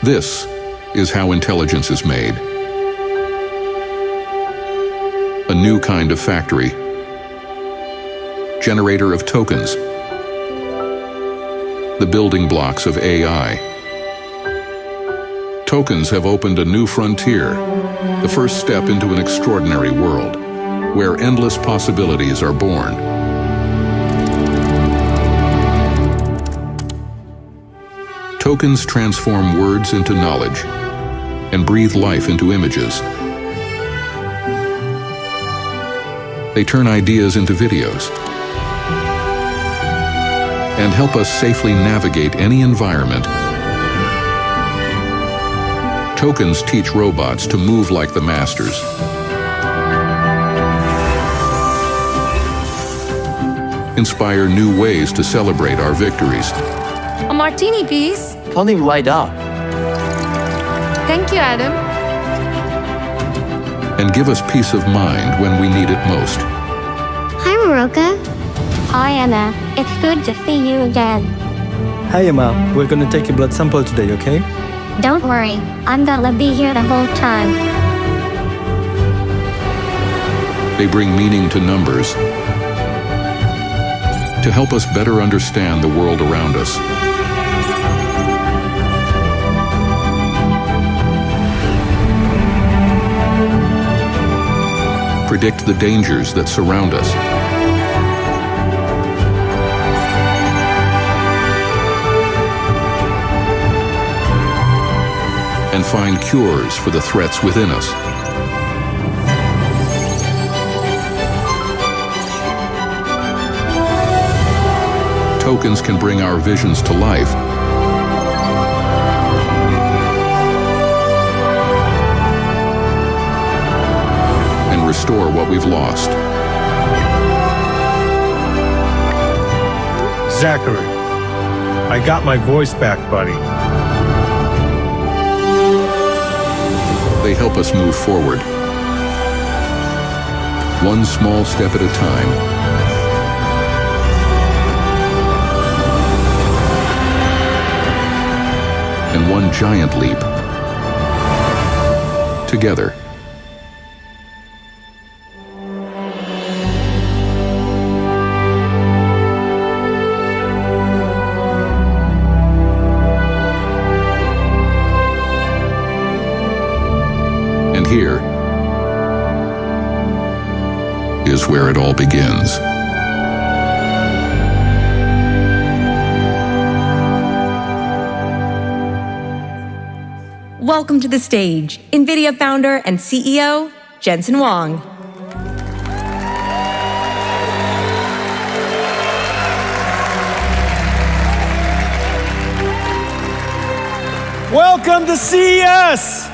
This is how intelligence is made. A new kind of factory. Generator of tokens. The building blocks of AI. Tokens have opened a new frontier, the first step into an extraordinary world, where endless possibilities are born. Tokens transform words into knowledge and breathe life into images. They turn ideas into videos and help us safely navigate any environment. Tokens teach robots to move like the masters. Inspire new ways to celebrate our victories. A martini, please. Coming right up. Thank you, Adam. And give us peace of mind when we need it most. Hi, Maroka. Hi, Anna. It's good to see you again. Hi, Emma. We're gonna take your blood sample today, okay? Don't worry, I'm gonna be here the whole time. They bring meaning to numbers to help us better understand the world around us. Predict the dangers that surround us. And find cures for the threats within us. Tokens can bring our visions to life. And restore what we've lost. Zachary, I got my voice back, buddy. They help us move forward. One small step at a time. And one giant leap. Together. And here is where it all begins. Welcome to the stage, NVIDIA founder and CEO, Jensen Huang. Welcome to CES!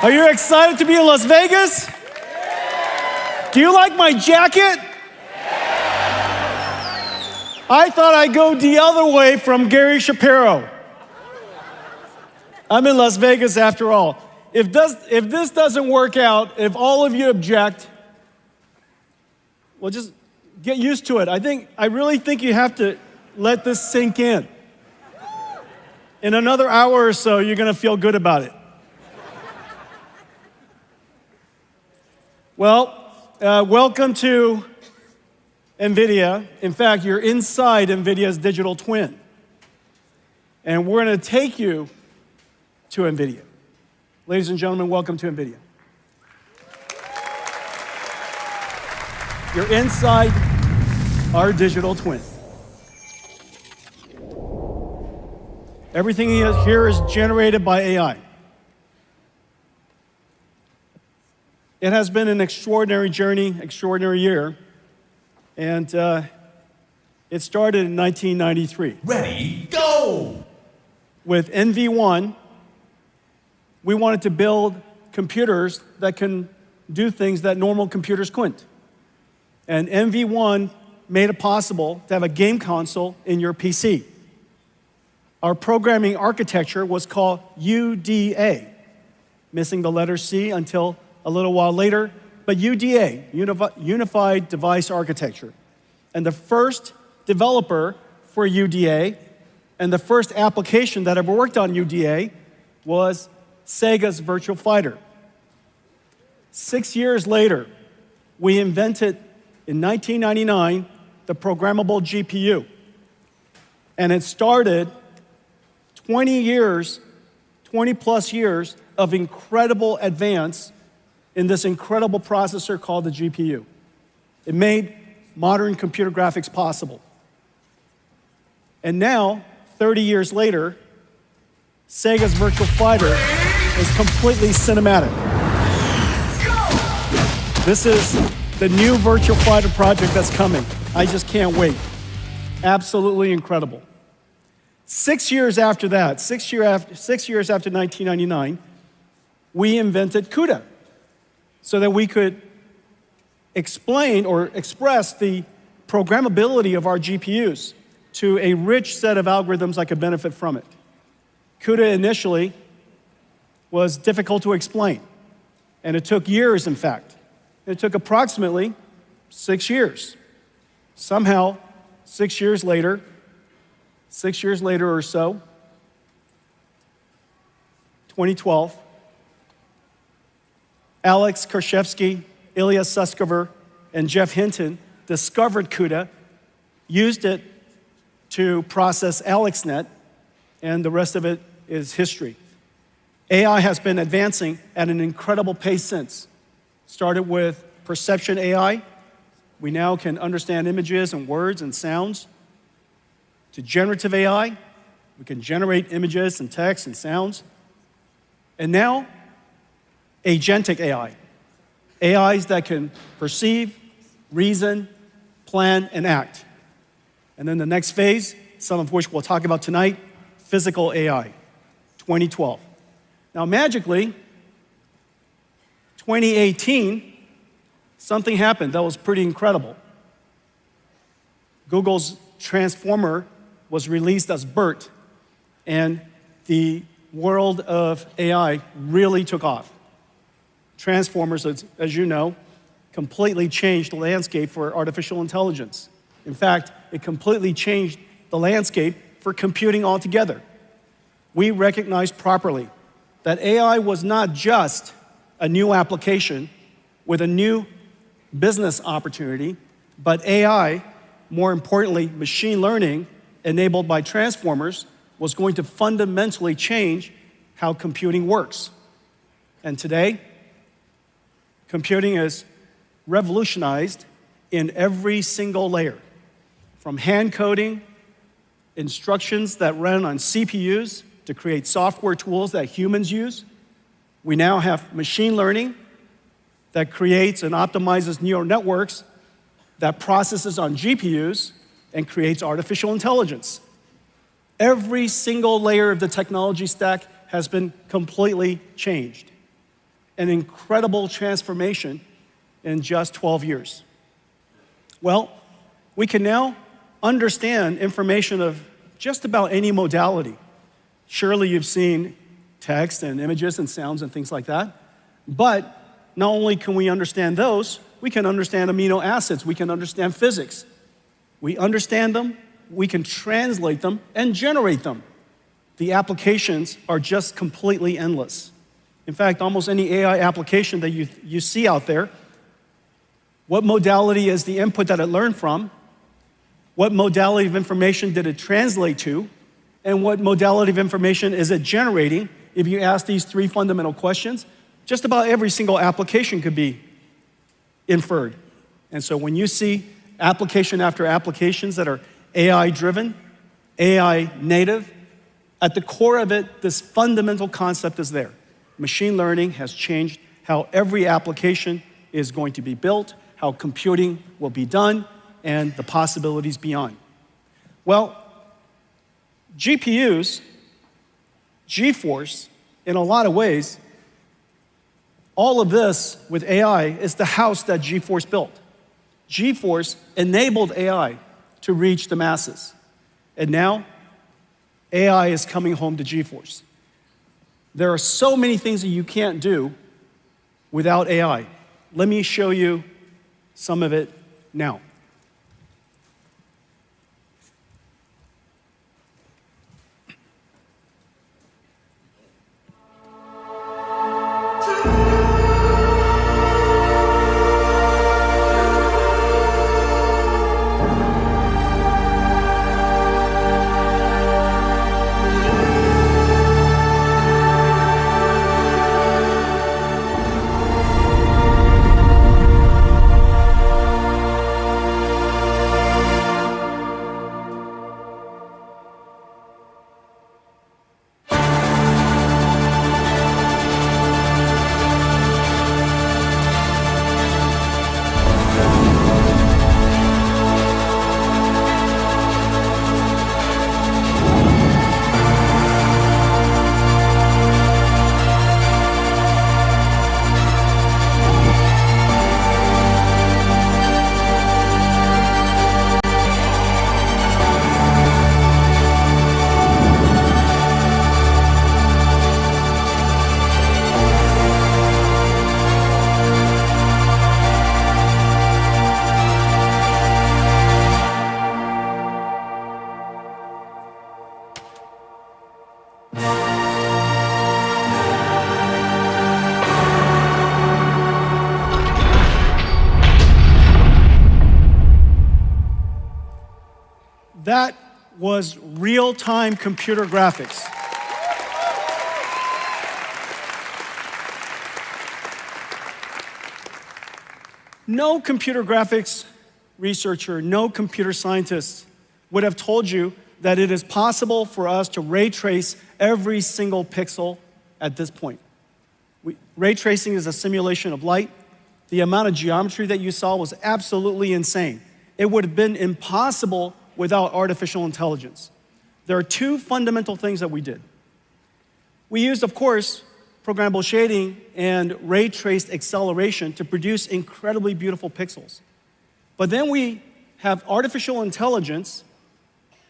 Are you excited to be in Las Vegas? Do you like my jacket? I thought I'd go the other way from Gary Shapiro. I'm in Las Vegas after all. If this doesn't work out, if all of you object, well, just get used to it. I really think you have to let this sink in. In another hour or so, you're gonna feel good about it. Well, welcome to NVIDIA. In fact, you're inside NVIDIA's digital twin. And we're gonna take you to NVIDIA. Ladies and gentlemen, welcome to NVIDIA. You're inside our digital twin. Everything here is generated by AI. It has been an extraordinary journey, extraordinary year, and it started in 1993. Ready, go! With NV1, we wanted to build computers that can do things that normal computers couldn't. And NV1 made it possible to have a game console in your PC. Our programming architecture was called UDA, missing the letter C until a little while later, but UDA, Unified Device Architecture. And the first developer for UDA And the first application that ever worked on UDA was Sega's Virtual Fighter. 6 years later, we invented, in 1999, the programmable GPU. And it started 20 plus years of incredible advance in this incredible processor called the GPU. It made modern computer graphics possible. And now, 30 years later, Sega's Virtual Fighter is completely cinematic. This is the new Virtual Fighter project that's coming. I just can't wait. Absolutely incredible. 6 years after that, 6 years after 1999, we invented CUDA so that we could explain or express the programmability of our GPUs to a rich set of algorithms that could benefit from it. CUDA initially was difficult to explain, and it took years, in fact. It took approximately 6 years. Somehow, 6 years later or so, 2012, Alex Karshevsky, Ilya Sutskever, and Jeff Hinton discovered CUDA, used it to process AlexNet, and the rest of it is history. AI has been advancing at an incredible pace since. Started with perception AI. We now can understand images and words and sounds. To generative AI, we can generate images and text and sounds. And now, agentic AI. AIs that can perceive, reason, plan, and act. And then the next phase, some of which we'll talk about tonight, physical AI, 2012. Now, magically, 2018, something happened that was pretty incredible. Google's Transformer was released as BERT, and the world of AI really took off. Transformers, as you know, completely changed the landscape for artificial intelligence. In fact, it completely changed the landscape for computing altogether. We recognized properly that AI was not just a new application with a new business opportunity, but AI, more importantly, machine learning enabled by transformers, was going to fundamentally change how computing works. And today, computing is revolutionized in every single layer, from hand coding, instructions that run on CPUs to create software tools that humans use. We now have machine learning that creates and optimizes neural networks that processes on GPUs and creates artificial intelligence. Every single layer of the technology stack has been completely changed. An incredible transformation in just 12 years. Well, we can now understand information of just about any modality. Surely you've seen text and images and sounds and things like that. But not only can we understand those, we can understand amino acids, we can understand physics. We understand them, we can translate them, and generate them. The applications are just completely endless. In fact, almost any AI application that you see out there, what modality is the input that it learned from? What modality of information did it translate to? And what modality of information is it generating? If you ask these three fundamental questions, just about every single application could be inferred. And so when you see application after applications that are AI-driven, AI native, at the core of it, this fundamental concept is there. Machine learning has changed how every application is going to be built, how computing will be done, and the possibilities beyond. Well, GPUs, GeForce, in a lot of ways, all of this with AI is the house that GeForce built. GeForce enabled AI to reach the masses. And now, AI is coming home to GeForce. There are so many things that you can't do without AI. Let me show you some of it now. was real-time computer graphics. No computer graphics researcher, no computer scientist would have told you that it is possible for us to ray trace every single pixel at this point. Ray tracing is a simulation of light. The amount of geometry that you saw was absolutely insane. It would have been impossible without artificial intelligence. There are two fundamental things that we did. We used, of course, programmable shading and ray traced acceleration to produce incredibly beautiful pixels. But then we have artificial intelligence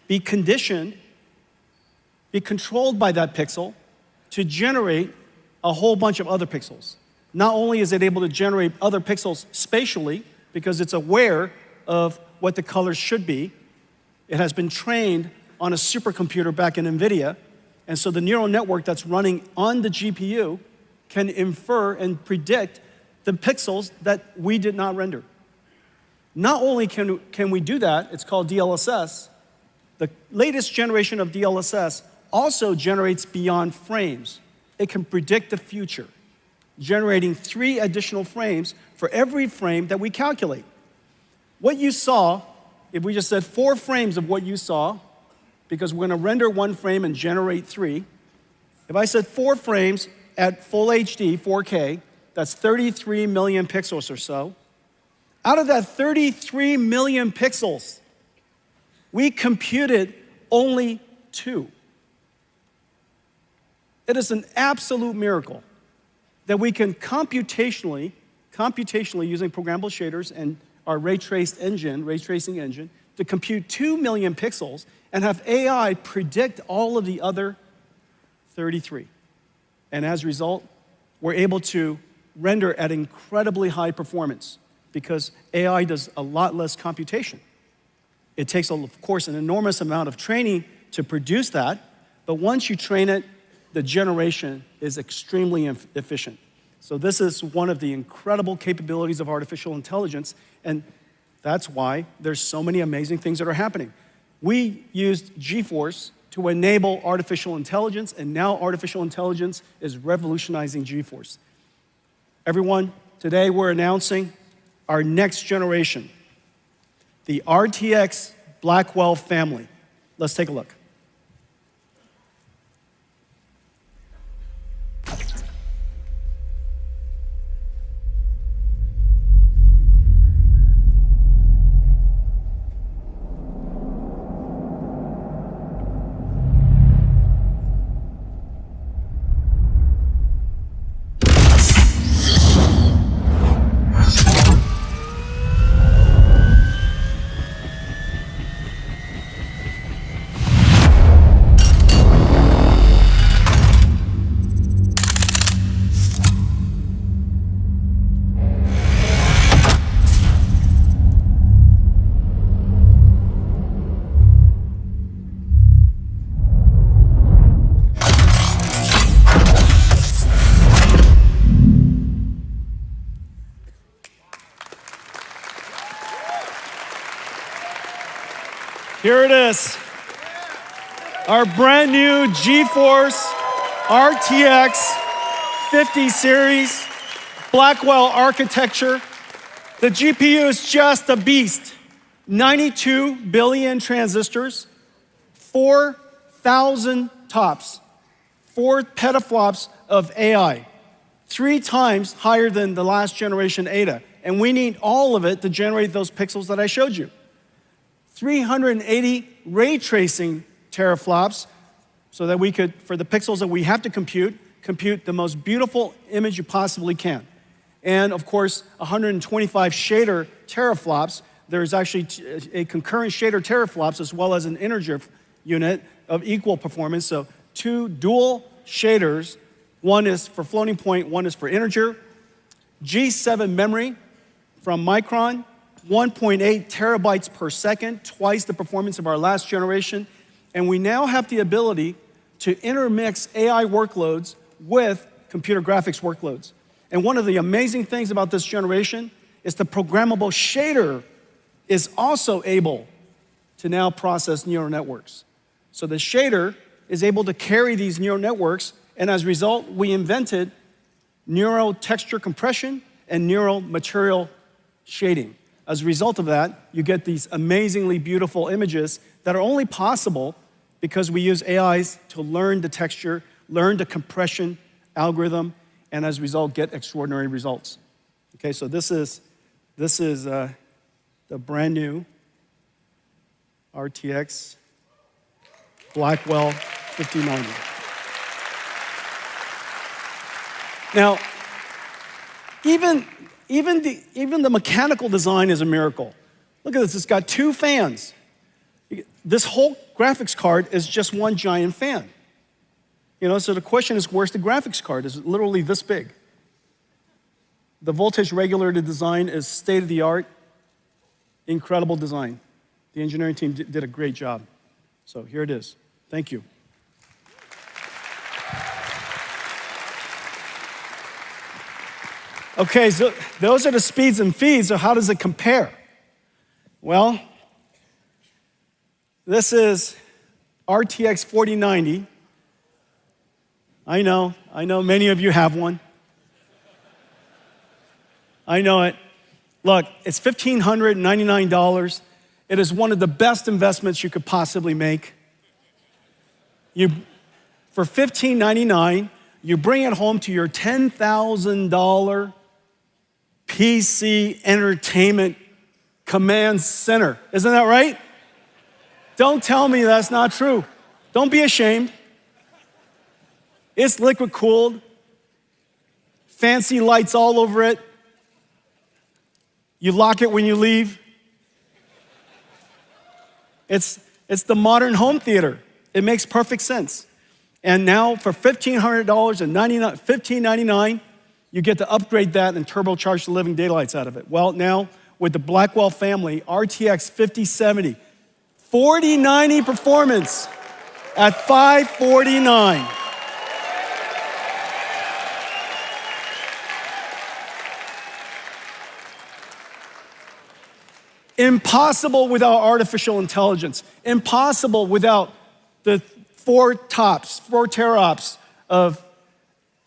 be conditioned, be controlled by that pixel to generate a whole bunch of other pixels. Not only is it able to generate other pixels spatially, because it's aware of what the colors should be, it has been trained on a supercomputer back in NVIDIA, and so the neural network that's running on the GPU can infer and predict the pixels that we did not render. Not only can we do that, it's called DLSS, the latest generation of DLSS also generates beyond frames. It can predict the future, generating 3 additional frames for every frame that we calculate. What you saw, if we just said 4 frames of what you saw, because we're going to render 1 frame and generate 3. If I said 4 frames at full HD, 4K, that's 33 million pixels or so. Out of that 33 million pixels, we computed only 2. It is an absolute miracle that we can computationally using programmable shaders and our ray tracing engine, to compute 2 million pixels and have AI predict all of the other 33. And as a result, we're able to render at incredibly high performance because AI does a lot less computation. It takes, of course, an enormous amount of training to produce that, but once you train it, the generation is extremely efficient. So this is one of the incredible capabilities of artificial intelligence, and that's why there's so many amazing things that are happening. We used GeForce to enable artificial intelligence, and now artificial intelligence is revolutionizing GeForce. Everyone, today we're announcing our next generation, the RTX Blackwell family. Let's take a look. Here it is, our brand new GeForce RTX 50 series Blackwell architecture. The GPU is just a beast. 92 billion transistors, 4,000 TOPS, 4 petaflops of AI, 3 times higher than the last generation Ada. And we need all of it to generate those pixels that I showed you. 380 ray tracing teraflops so that we could, for the pixels that we have to compute the most beautiful image you possibly can. And of course, 125 shader teraflops. There's actually a concurrent shader teraflops as well as an integer unit of equal performance. So 2 dual shaders, one is for floating point, one is for integer. G7 memory from Micron, 1.8 terabytes per second, twice the performance of our last generation. And we now have the ability to intermix AI workloads with computer graphics workloads. And one of the amazing things about this generation is the programmable shader is also able to now process neural networks. So the shader is able to carry these neural networks, and as a result, we invented neural texture compression and neural material shading. As a result of that, you get these amazingly beautiful images that are only possible because we use AIs to learn the texture, learn the compression algorithm, and as a result, get extraordinary results. Okay, so this is the brand new RTX Blackwell 5090. Now, even the mechanical design is a miracle. Look at this, it's got 2 fans. This whole graphics card is just one giant fan. You know, so the question is, where's the graphics card? It's literally this big. The voltage regulated design is state-of-the-art, incredible design. The engineering team did a great job. So here it is. Thank you. Okay, so those are the speeds and feeds, so how does it compare? Well, this is RTX 4090. I know many of you have one. I know it. Look, it's $1,599. It is one of the best investments you could possibly make. For $1,599, you bring it home to your $10,000 PC entertainment command center. Isn't that right? Don't tell me that's not true. Don't be ashamed. It's liquid cooled, fancy lights all over it. You lock it when you leave. It's the modern home theater. It makes perfect sense. And now for $1,599, you get to upgrade that and turbocharge the living daylights out of it. Well, now with the Blackwell family, RTX 5070, 4090 performance at $549. Impossible without artificial intelligence. Impossible without the 4 teraops of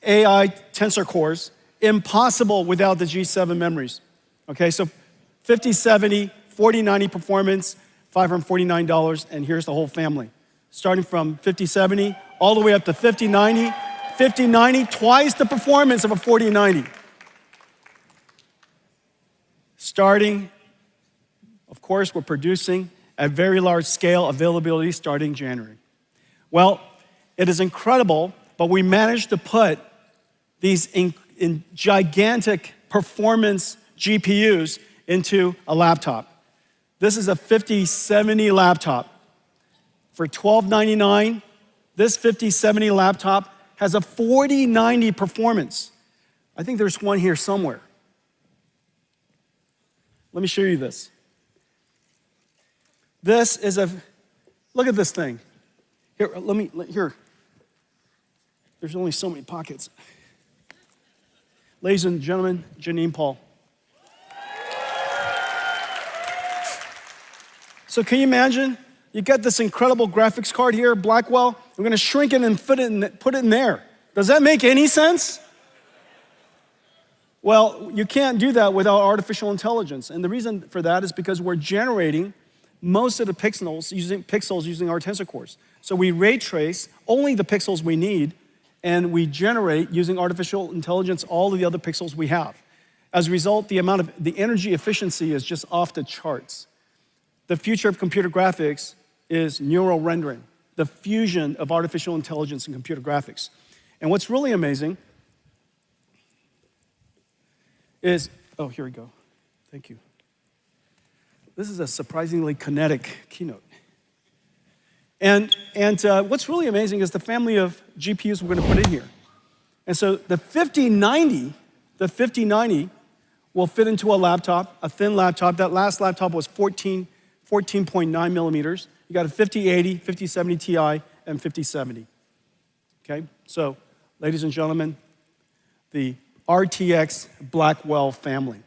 AI tensor cores. Impossible without the G7 memories. Okay, so 5070, 4090 performance, $549, and here's the whole family. Starting from 5070 all the way up to 5090. 5090, twice the performance of a 4090. Starting, of course, we're producing at very large scale availability starting January. Well, it is incredible, but we managed to put these in gigantic performance GPUs into a laptop. This is a 5070 laptop. For $1,299, this 5070 laptop has a 4090 performance. I think there's one here somewhere. Let me show you this. This is look at this thing. Here. There's only so many pockets. Ladies and gentlemen, Janine Paul. So can you imagine? You get this incredible graphics card here, Blackwell. We're gonna shrink it and put it in there. Does that make any sense? Well, you can't do that without artificial intelligence. And the reason for that is because we're generating most of the pixels using our tensor cores. So we ray trace only the pixels we need, and we generate using artificial intelligence all of the other pixels we have. As a result, the energy efficiency is just off the charts. The future of computer graphics is neural rendering, the fusion of artificial intelligence and computer graphics. And what's really amazing is, oh, here we go. Thank you. This is a surprisingly kinetic keynote. And what's really amazing is the family of GPUs we're going to put in here. And so the 5090 will fit into a laptop, a thin laptop. That last laptop was 14.9 millimeters. You got a 5080, 5070 Ti, and 5070. Okay, so ladies and gentlemen, the RTX Blackwell family.